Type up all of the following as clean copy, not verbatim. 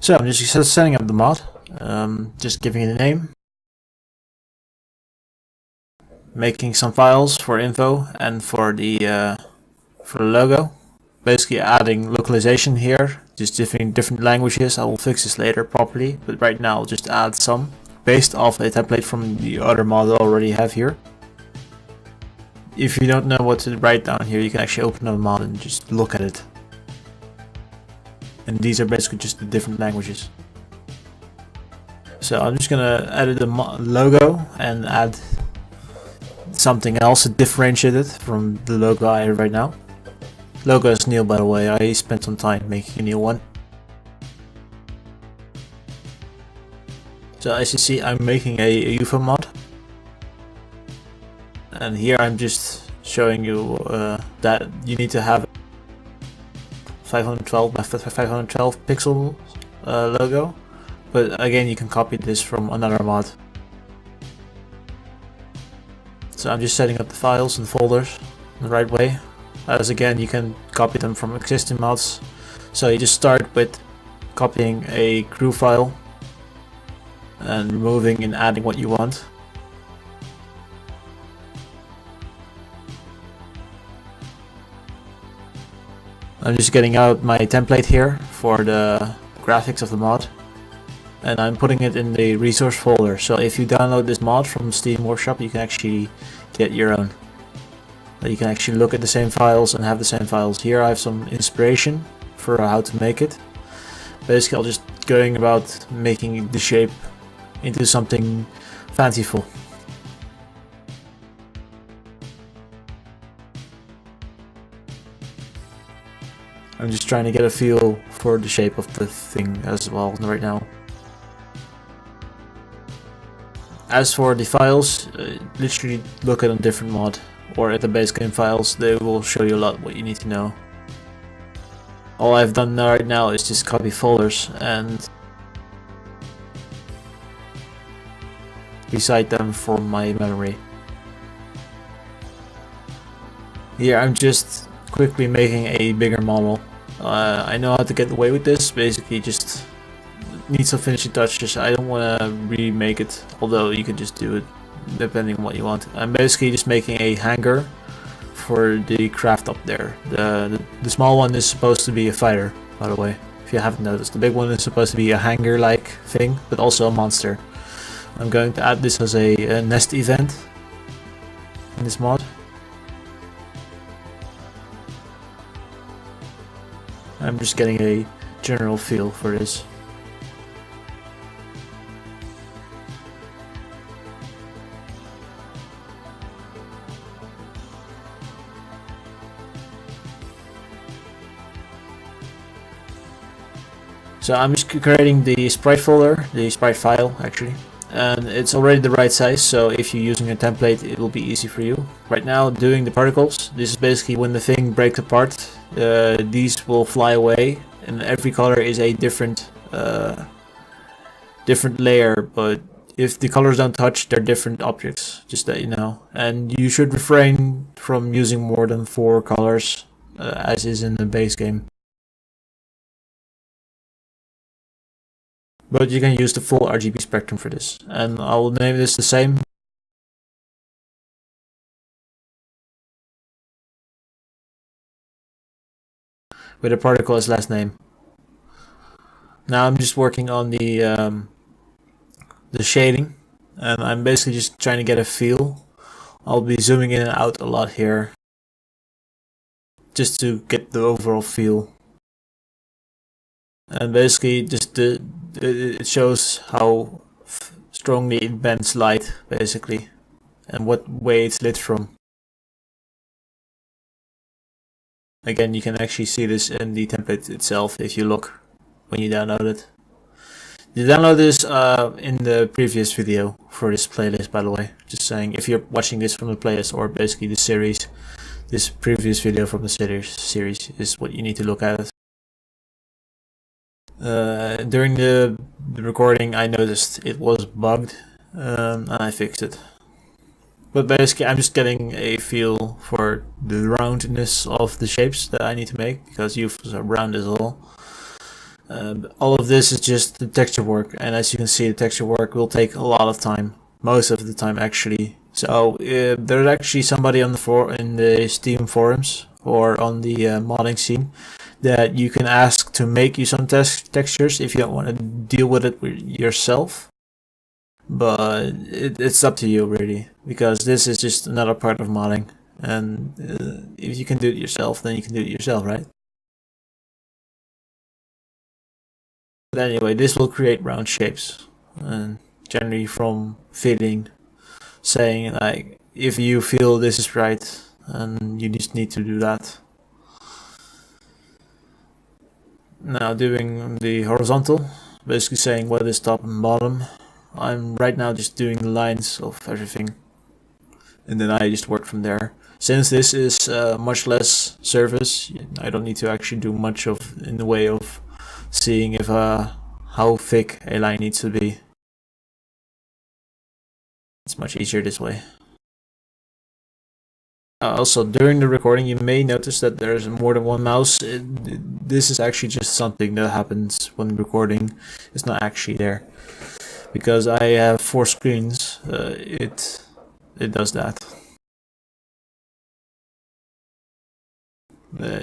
So I'm just setting up the mod, just giving it a name, making some files for info and for the logo. Basically adding localization here, just different languages. I will fix this later properly, but right now I'll just add some based off a template from the other mod I already have here. If you don't know what to write down here, you can actually open up a mod and just look at it. And these are basically just the different languages. So I'm just gonna edit the logo and add something else to differentiate it from the logo I have right now. Logo is new, by the way. I spent some time making a new one. So as you see, I'm making a UFO mod, and here I'm just showing you that you need to have 512 by 512 pixel logo, but again you can copy this from another mod. So I'm just setting up the files and folders the right way, as again you can copy them from existing mods. So you just start with copying a crew file and removing and adding what you want. I'm just getting out my template here for the graphics of the mod, and I'm putting it in the resource folder. So if you download this mod from Steam Workshop, you can actually get your own. You can actually look at the same files and have the same files. Here I have some inspiration for how to make it. Basically I'll just going about making the shape into something fanciful. I'm just trying to get a feel for the shape of the thing as well right now. As for the files, literally look at a different mod or at the base game files. They will show you a lot what you need to know. All I've done right now is just copy folders and recite them from my memory. Here I'm just quickly making a bigger model. I know how to get away with this, basically just need some finishing touches. I don't want to remake it, although you can just do it depending on what you want. I'm basically just making a hangar for the craft up there. The small one is supposed to be a fighter, by the way, if you haven't noticed. The big one is supposed to be a hangar-like thing, but also a monster. I'm going to add this as a nest event in this mod. I'm just getting a general feel for this. So I'm just creating the sprite folder, the sprite file actually, and it's already the right size, so if you're using a template it will be easy for you. Right now doing the particles, this is basically when the thing breaks apart, these will fly away, and every color is a different layer, but if the colors don't touch, they're different objects, just that you know. And you should refrain from using more than 4 colors, as is in the base game. But you can use the full RGB spectrum for this, and I will name this the same. With a particle as last name. Now I'm just working on the shading, and I'm basically just trying to get a feel. I'll be zooming in and out a lot here, just to get the overall feel. And basically just it shows how strongly it bends light, basically, and what way it's lit from. Again, you can actually see this in the template itself if you look when you download it. You download this in the previous video for this playlist, by the way. Just saying, if you're watching this from the playlist or basically the series, this previous video from the series is what you need to look at. During the recording I noticed it was bugged, and I fixed it. But basically I'm just getting a feel for the roundness of the shapes that I need to make, because UFOs are round as well. All of this is just the texture work, and as you can see, the texture work will take a lot of time, most of the time actually. So there's actually somebody on in the Steam forums or on the modding scene that you can ask to make you some textures if you don't want to deal with it yourself. But it's up to you really, because this is just another part of modding, and if you can do it yourself, then you can do it yourself, right? But anyway, this will create round shapes, and generally from feeling, saying like if you feel this is right, and you just need to do that. Now doing the horizontal, basically saying what is top and bottom. I'm right now just doing the lines of everything, and then I just work from there. Since this is much less surface, I don't need to actually do much of in the way of seeing if how thick a line needs to be. It's much easier this way. Also, during the recording, you may notice that there's more than one mouse. This is actually just something that happens when recording. It's not actually there. Because I have 4 screens, it does that.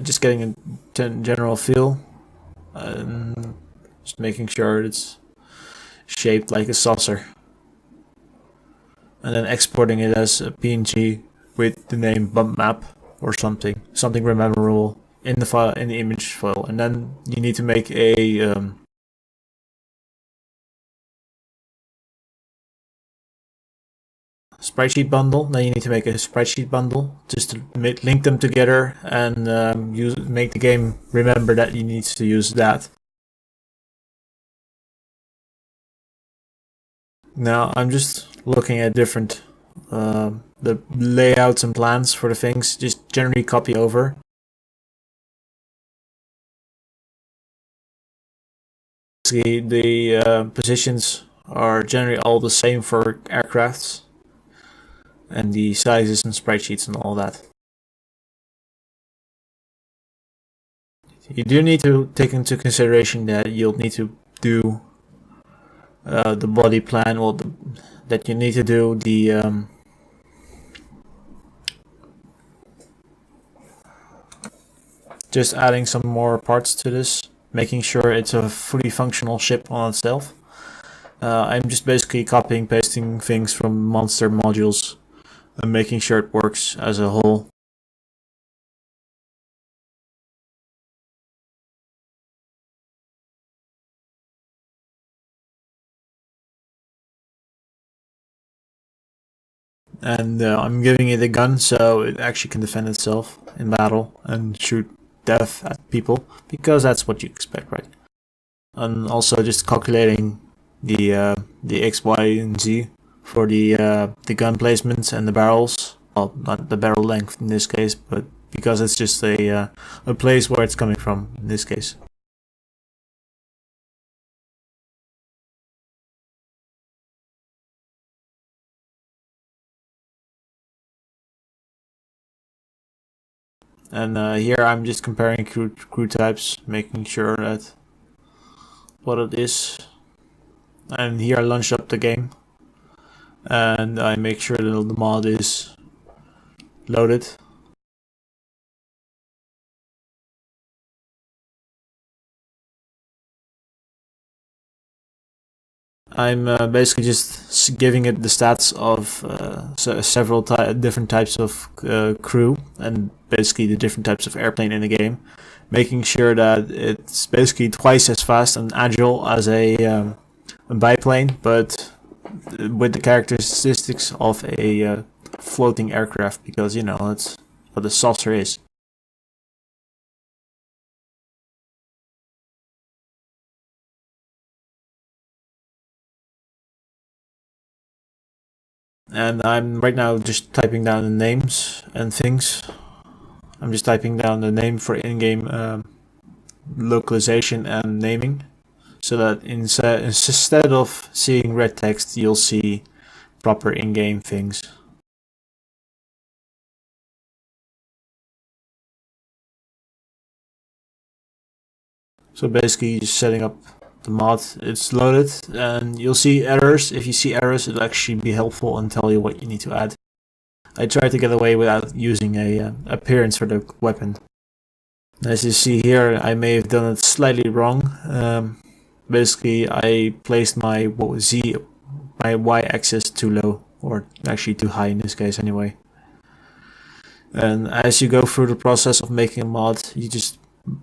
Just getting a general feel, and just making sure it's shaped like a saucer. And then exporting it as a PNG with the name bump map or something memorable in the file, in the image file. And then you need to make a sprite bundle. Then you need to make a sprite bundle just to link them together and make the game remember that you need to use that. Now I'm just looking at different the layouts and plans for the things. Just generally copy over. The positions are generally all the same for aircrafts, and the sizes and sprite sheets and all that. You do need to take into consideration that you'll need to do the body plan, or that you need to do the just adding some more parts to this, making sure it's a fully functional ship on itself. I'm just basically copying pasting things from monster modules and making sure it works as a whole. And I'm giving it a gun so it actually can defend itself in battle and shoot death at people, because that's what you expect, right? And also just calculating the X, Y, and Z for the gun placements and the barrels. Well, not the barrel length in this case, but because it's just a place where it's coming from in this case. And here I'm just comparing crew types, making sure that what it is. And here I launched up the game, and I make sure that the mod is loaded. I'm basically just giving it the stats of several different types of crew, and basically the different types of airplane in the game, making sure that it's basically twice as fast and agile as a biplane, but with the characteristics of a floating aircraft, because you know that's what the saucer is. And I'm right now just typing down the names and things. I'm just typing down the name for in-game localization and naming, so that instead of seeing red text, you'll see proper in-game things. So basically just setting up the mod, it's loaded, and you'll see errors. If you see errors, it'll actually be helpful and tell you what you need to add. I tried to get away without using a appearance for the weapon. As you see here, I may have done it slightly wrong. Basically, I placed my y-axis too low, or actually too high in this case anyway. And as you go through the process of making a mod, you just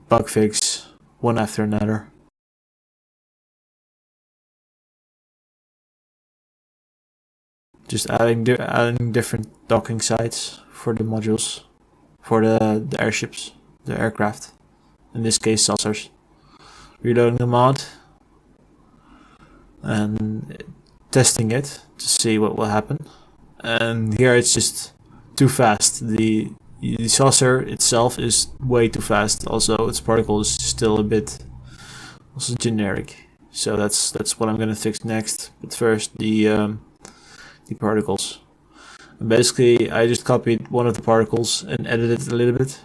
bug fix one after another. Just adding different docking sites for the modules, for the airships, the aircraft, in this case saucers. Reloading the mod and testing it to see what will happen. And here it's just too fast. The saucer itself is way too fast. Also, its particle is still a bit also generic. So that's what I'm gonna fix next. But first, the particles. And basically, I just copied one of the particles and edited it a little bit,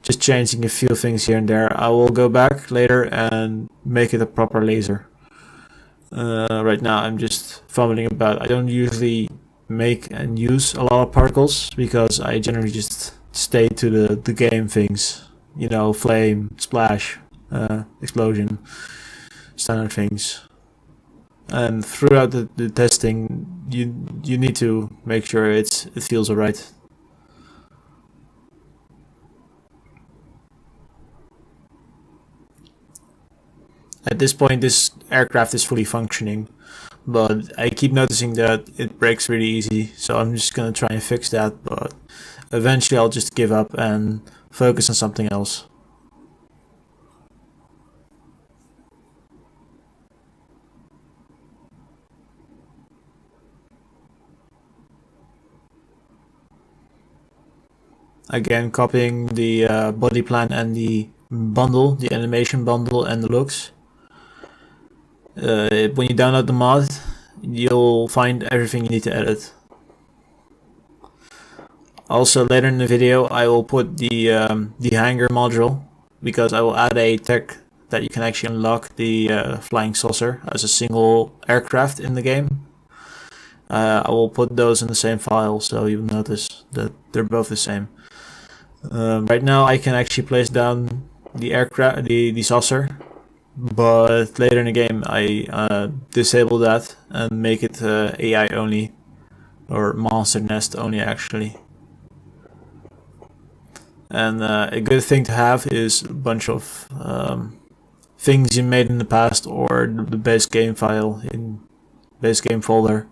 just changing a few things here and there. I will go back later and make it a proper laser. Right now, I'm just fumbling about. I don't usually make and use a lot of particles because I generally just stay to the game things, you know, flame, splash, explosion, standard things. And throughout the testing, you need to make sure it feels alright. At this point, this aircraft is fully functioning, but I keep noticing that it breaks really easy, so I'm just gonna try and fix that, but eventually I'll just give up and focus on something else. Again, copying the body plan and the bundle, the animation bundle and the looks. When you download the mod, you'll find everything you need to edit. Also, later in the video, I will put the hangar module, because I will add a tech that you can actually unlock the flying saucer as a single aircraft in the game. I will put those in the same file, so you'll notice that they're both the same. Right now, I can actually place down the aircraft, the saucer, but later in the game, I disable that and make it AI only, or monster nest only actually. And a good thing to have is a bunch of things you made in the past, or the base game file in base game folder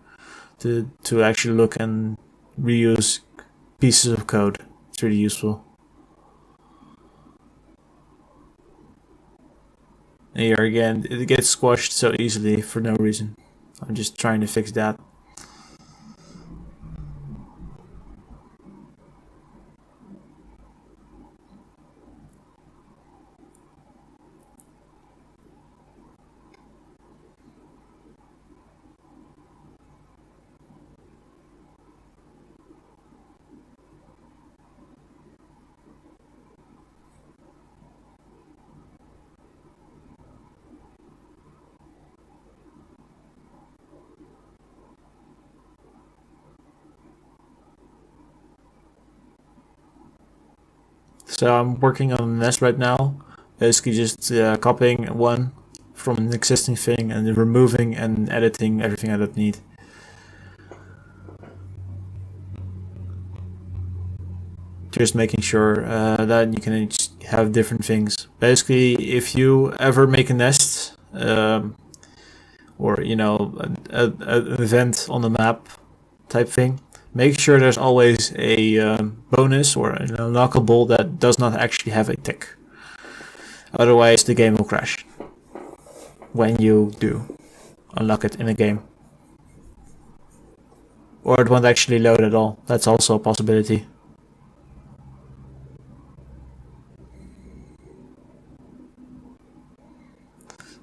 to actually look and reuse pieces of code. It's really useful. And here again, it gets squashed so easily for no reason. I'm just trying to fix that. So I'm working on a nest right now, basically just copying one from an existing thing and then removing and editing everything I don't need. Just making sure that you can have different things. Basically, if you ever make a nest, or you know, an event on the map type thing, make sure there's always a bonus or an unlockable that does not actually have a tick. Otherwise, the game will crash when you do unlock it in a game. Or it won't actually load at all. That's also a possibility.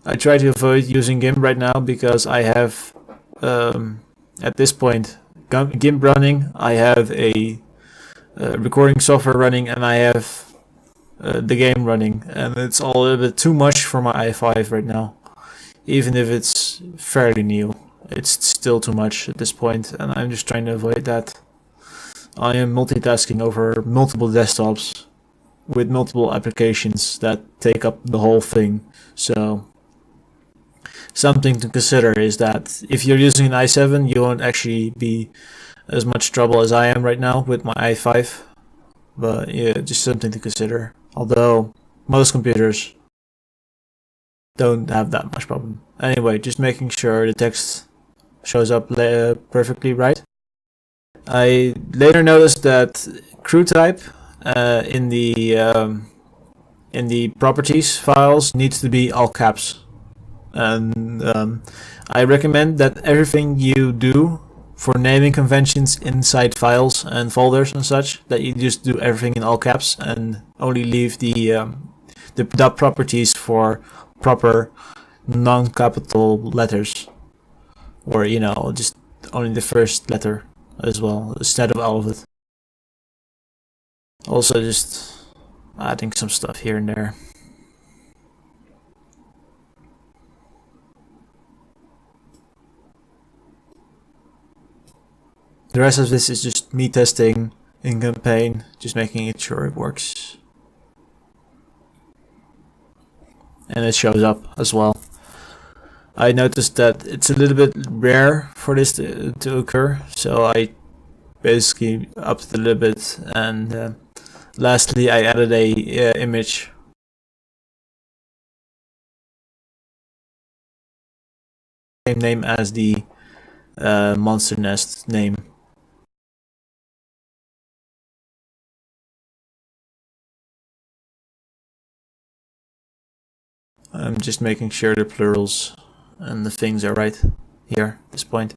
I try to avoid using GIMP right now because I have, at this point, GIMP running, I have a recording software running, and I have the game running, and it's all a little bit too much for my i5 right now. Even if it's fairly new, it's still too much at this point, and I'm just trying to avoid that. I am multitasking over multiple desktops with multiple applications that take up the whole thing. So something to consider is that if you're using an i7, you won't actually be as much trouble as I am right now with my i5. But yeah, just something to consider. Although most computers don't have that much problem. Anyway, just making sure the text shows up perfectly right. I later noticed that crew type in the properties files needs to be all caps, and I recommend that everything you do for naming conventions inside files and folders and such, that you just do everything in all caps and only leave the dot properties for proper non-capital letters, or just only the first letter as well instead of all of it. Also, just adding some stuff here and there. The rest of this is just me testing in campaign, just making it sure it works. And it shows up as well. I noticed that it's a little bit rare for this to occur, so I basically upped it a little bit. And lastly, I added a image. Same name as the monster nest name. I'm just making sure the plurals and the things are right here at this point.